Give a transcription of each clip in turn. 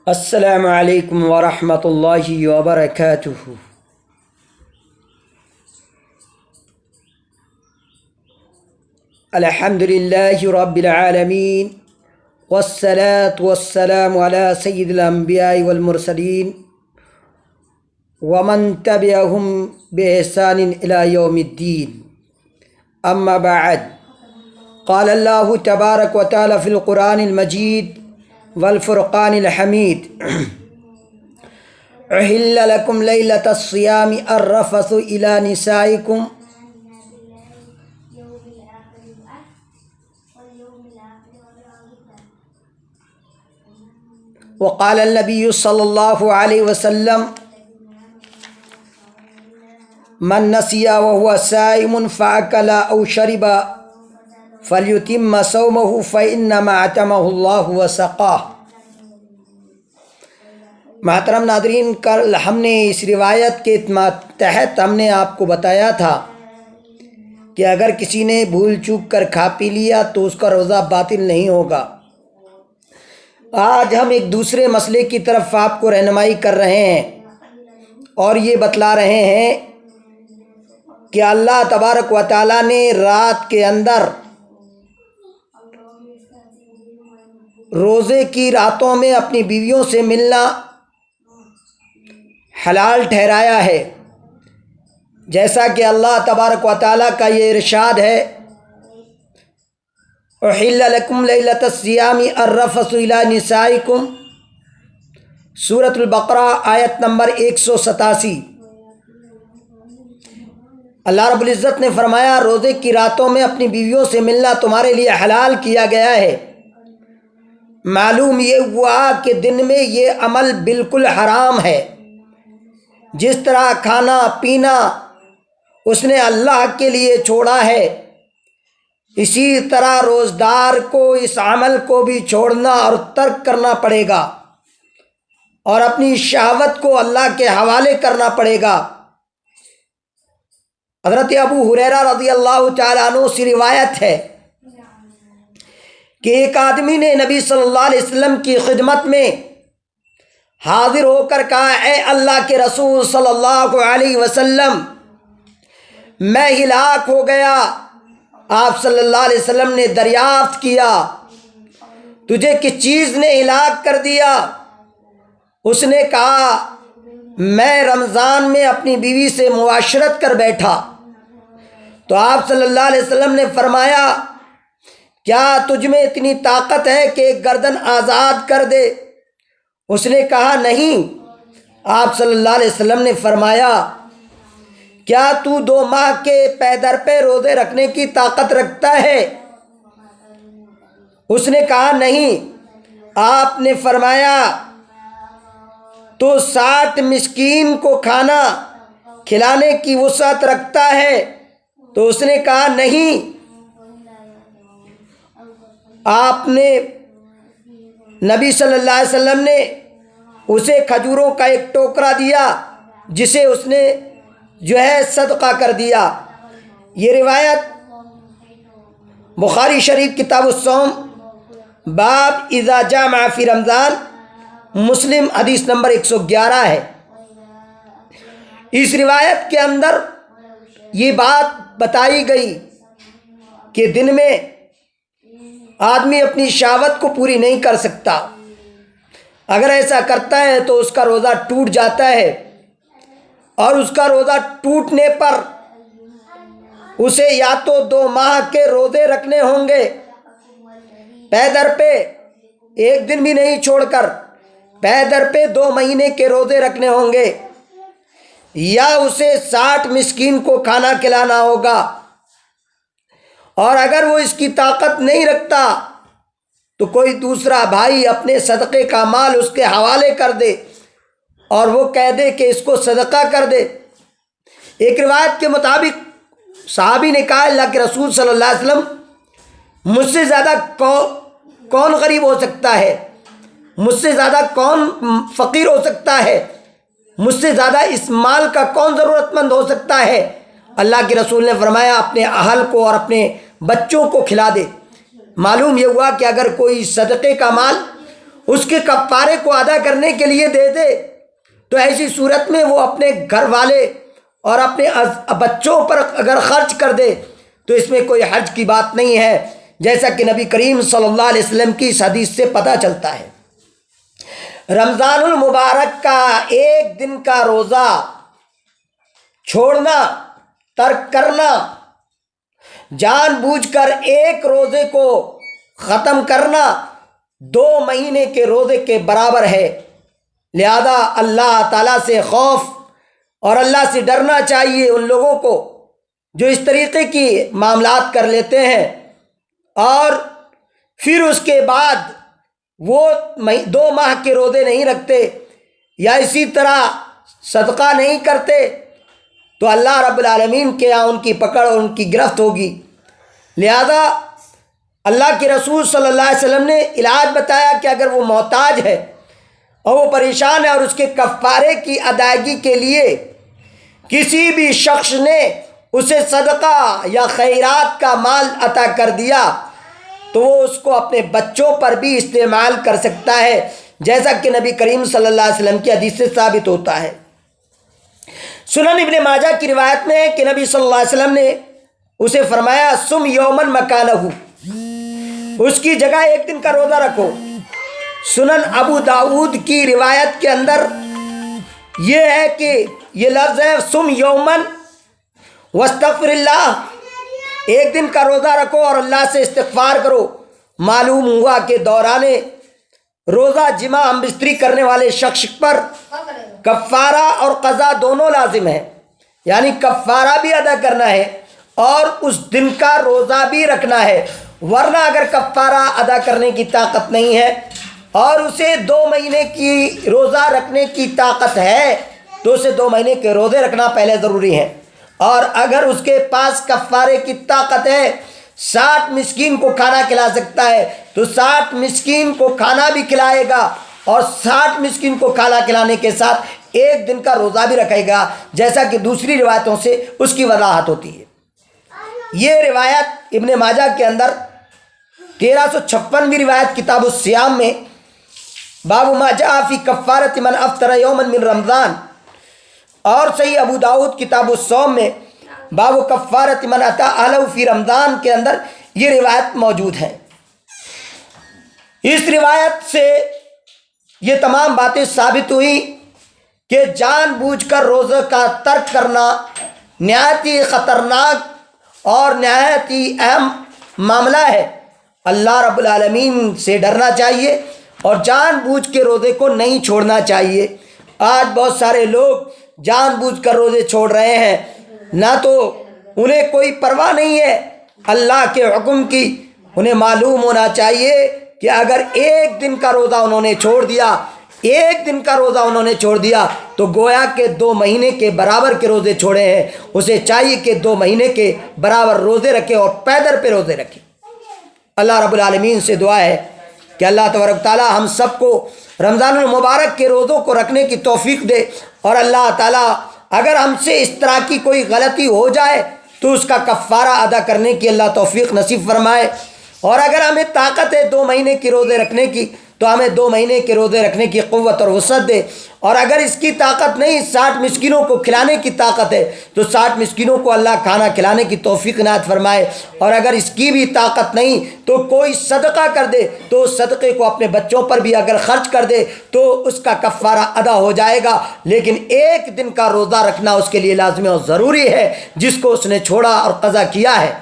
السلام علیکم ورحمۃ اللہ وبرکاتہ۔ الحمد للہ رب العالمین والصلاة والسلام علی سید الانبیاء والمرسلین ومن تبعہم بإحسان الی یوم الدین، اما بعد، قال اللہ تبارک و تعالی فی القرآن المجید والفرقان الحمید: احل لکم لیلۃ الصیام الرفث الی نسائکم وقال النبی صلی اللہ علیہ وسلم: من نسی وهو صائم فاکل او شرب فلیتم صومه فإنما أطعمه اللہ وسقاہ۔ محترم ناظرین، کل ہم نے اس روایت کے تحت ہم نے آپ کو بتایا تھا کہ اگر کسی نے بھول چوک کر کھا پی لیا تو اس کا روزہ باطل نہیں ہوگا۔ آج ہم ایک دوسرے مسئلے کی طرف آپ کو رہنمائی کر رہے ہیں اور یہ بتلا رہے ہیں کہ اللہ تبارک و تعالیٰ نے رات کے اندر روزے کی راتوں میں اپنی بیویوں سے ملنا حلال ٹھہرایا ہے، جیسا کہ اللہ تبارک و تعالیٰ کا یہ ارشاد ہے: احل لکم لیلۃ الصیام الرفث الی نسائکم، سورۃ البقرہ آیت نمبر 187۔ اللہ رب العزت نے فرمایا روزے کی راتوں میں اپنی بیویوں سے ملنا تمہارے لیے حلال کیا گیا ہے۔ معلوم یہ ہوا کہ دن میں یہ عمل بالکل حرام ہے۔ جس طرح کھانا پینا اس نے اللہ کے لیے چھوڑا ہے، اسی طرح روزدار کو اس عمل کو بھی چھوڑنا اور ترک کرنا پڑے گا اور اپنی شہوت کو اللہ کے حوالے کرنا پڑے گا۔ حضرت ابو ہریرہ رضی اللہ تعالیٰ عنہ سے روایت ہے کہ ایک آدمی نے نبی صلی اللہ علیہ وسلم کی خدمت میں حاضر ہو کر کہا: اے اللہ کے رسول صلی اللہ علیہ وسلم، میں ہلاک ہو گیا۔ آپ صلی اللہ علیہ وسلم نے دریافت کیا: تجھے کس چیز نے ہلاک کر دیا؟ اس نے کہا: میں رمضان میں اپنی بیوی سے معاشرت کر بیٹھا۔ تو آپ صلی اللہ علیہ وسلم نے فرمایا: کیا تجھ میں اتنی طاقت ہے کہ ایک گردن آزاد کر دے؟ اس نے کہا: نہیں۔ آپ صلی اللہ علیہ وسلم نے فرمایا: کیا تو 2 ماہ کے پے در پہ روزے رکھنے کی طاقت رکھتا ہے؟ اس نے کہا: نہیں۔ آپ نے فرمایا: تو 60 مسکین کو کھانا کھلانے کی وسعت رکھتا ہے؟ تو اس نے کہا: نہیں۔ آپ نے نبی صلی اللہ علیہ وسلم نے اسے کھجوروں کا ایک ٹوکرا دیا جسے اس نے صدقہ کر دیا۔ یہ روایت بخاری شریف کتاب الصوم باب اذا جامع فی رمضان، مسلم حدیث نمبر 111 ہے۔ اس روایت کے اندر یہ بات بتائی گئی کہ دن میں آدمی اپنی شہوت کو پوری نہیں کر سکتا۔ اگر ایسا کرتا ہے تو اس کا روزہ ٹوٹ جاتا ہے، اور اس کا روزہ ٹوٹنے پر اسے یا تو 2 ماہ کے روزے رکھنے ہوں گے پے در پہ، ایک دن بھی نہیں چھوڑ کر، پے در پہ 2 مہینے کے روزے رکھنے ہوں گے، یا اسے 60 مسکین کو کھانا کھلانا ہوگا۔ اور اگر وہ اس کی طاقت نہیں رکھتا تو کوئی دوسرا بھائی اپنے صدقے کا مال اس کے حوالے کر دے اور وہ کہہ دے کہ اس کو صدقہ کر دے۔ ایک روایت کے مطابق صحابی نے کہا: اللہ کے رسول صلی اللہ علیہ وسلم، مجھ سے زیادہ کون غریب ہو سکتا ہے؟ مجھ سے زیادہ کون فقیر ہو سکتا ہے؟ مجھ سے زیادہ اس مال کا کون ضرورت مند ہو سکتا ہے؟ اللہ کے رسول نے فرمایا: اپنے اہل کو اور اپنے بچوں کو کھلا دے۔ معلوم یہ ہوا کہ اگر کوئی صدقے کا مال اس کے کفارے کو ادا کرنے کے لیے دے دے تو ایسی صورت میں وہ اپنے گھر والے اور اپنے بچوں پر اگر خرچ کر دے تو اس میں کوئی حرج کی بات نہیں ہے، جیسا کہ نبی کریم صلی اللہ علیہ وسلم کی اس حدیث سے پتہ چلتا ہے۔ رمضان المبارک کا ایک دن کا روزہ چھوڑنا، ترک کرنا، جان بوجھ کر ایک روزے کو ختم کرنا 2 مہینے کے روزے کے برابر ہے۔ لہذا اللہ تعالیٰ سے خوف اور اللہ سے ڈرنا چاہیے ان لوگوں کو جو اس طریقے کی معاملات کر لیتے ہیں اور پھر اس کے بعد وہ 2 ماہ کے روزے نہیں رکھتے یا اسی طرح صدقہ نہیں کرتے تو اللہ رب العالمین کے یہاں ان کی پکڑ اور ان کی گرفت ہوگی۔ لہذا اللہ کے رسول صلی اللہ علیہ وسلم نے علاج بتایا کہ اگر وہ محتاج ہے اور وہ پریشان ہے اور اس کے کفارے کی ادائیگی کے لیے کسی بھی شخص نے اسے صدقہ یا خیرات کا مال عطا کر دیا تو وہ اس کو اپنے بچوں پر بھی استعمال کر سکتا ہے، جیسا کہ نبی کریم صلی اللہ علیہ وسلم کی حدیث سے ثابت ہوتا ہے۔ سنن ابن ماجہ کی روایت میں ہے کہ نبی صلی اللہ علیہ وسلم نے اسے فرمایا سم یومن مکانہ، اس کی جگہ ایک دن کا روزہ رکھو۔ سنن ابو داؤد کی روایت کے اندر یہ ہے کہ یہ لفظ ہے سم یومن واستغفر اللہ، ایک دن کا روزہ رکھو اور اللہ سے استغفار کرو۔ معلوم ہوا کہ دوران روزہ جمع ہم بستری کرنے والے شخص پر کفارہ اور قضا دونوں لازم ہیں، یعنی کفارہ بھی ادا کرنا ہے اور اس دن کا روزہ بھی رکھنا ہے، ورنہ اگر کفارہ ادا کرنے کی طاقت نہیں ہے اور اسے 2 مہینے کی روزہ رکھنے کی طاقت ہے تو اسے 2 مہینے کے روزے رکھنا پہلے ضروری ہے، اور اگر اس کے پاس کفارے کی طاقت ہے 60 مسکین کو کھانا کھلا سکتا ہے تو 60 مسکین کو کھانا بھی کھلائے گا اور 60 مسکین کو کھانا کھلانے کے ساتھ ایک دن کا روزہ بھی رکھے گا، جیسا کہ دوسری روایتوں سے اس کی وضاحت ہوتی ہے۔ یہ روایت ابن ماجہ کے اندر 1356ویں روایت کتاب الصیام میں باب ما جاء فی کفارۃ من افطر یوما من رمضان، اور صحیح ابو داؤد کتاب الصوم میں باب کفارۃ من اتی اہلہ فی رمضان کے اندر یہ روایت موجود ہے۔ اس روایت سے یہ تمام باتیں ثابت ہوئی کہ جان بوجھ کر روزہ کا ترک کرنا نہایت ہی خطرناک اور نہایت ہی اہم معاملہ ہے۔ اللہ رب العالمین سے ڈرنا چاہیے اور جان بوجھ کے روزے کو نہیں چھوڑنا چاہیے۔ آج بہت سارے لوگ جان بوجھ کر روزے چھوڑ رہے ہیں، نہ تو انہیں کوئی پرواہ نہیں ہے اللہ کے حکم کی۔ انہیں معلوم ہونا چاہیے کہ اگر ایک دن کا روزہ انہوں نے چھوڑ دیا، ایک دن کا روزہ انہوں نے چھوڑ دیا تو گویا کہ 2 مہینے کے برابر کے روزے چھوڑے ہیں۔ اسے چاہیے کہ 2 مہینے کے برابر روزے رکھے اور پیدر پہ روزے رکھے۔ اللہ رب العالمین سے دعا ہے کہ اللہ تبارک تعالیٰ ہم سب کو رمضان المبارک کے روزوں کو رکھنے کی توفیق دے، اور اللہ تعالیٰ اگر ہم سے اس طرح کی کوئی غلطی ہو جائے تو اس کا کفارہ ادا کرنے کی اللہ توفیق نصیب فرمائے، اور اگر ہمیں طاقت ہے 2 مہینے کے روزے رکھنے کی تو ہمیں 2 مہینے کے روزے رکھنے کی قوت اور وسعت دے، اور اگر اس کی طاقت نہیں 60 مسکینوں کو کھلانے کی طاقت ہے تو 60 مسکینوں کو اللہ کھانا کھلانے کی توفیق عنایت فرمائے، اور اگر اس کی بھی طاقت نہیں تو کوئی صدقہ کر دے تو اس صدقے کو اپنے بچوں پر بھی اگر خرچ کر دے تو اس کا کفارہ ادا ہو جائے گا، لیکن ایک دن کا روزہ رکھنا اس کے لیے لازمی اور ضروری ہے جس کو اس نے چھوڑا اور قضا کیا ہے،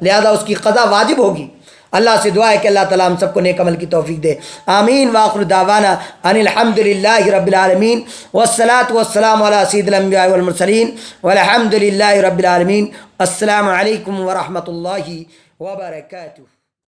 لہذا اس کی قضا واجب ہوگی۔ اللہ سے دعا ہے کہ اللہ تعالیٰ ہم سب کو نیک عمل کی توفیق دے، آمین۔ وآخر دعوانا ان الحمد للہ رب العالمین، والصلاة والسلام علی سید الانبیاء والمرسلین، والحمد للہ رب العالمین۔ السلام علیکم ورحمۃ اللہ وبرکاتہ۔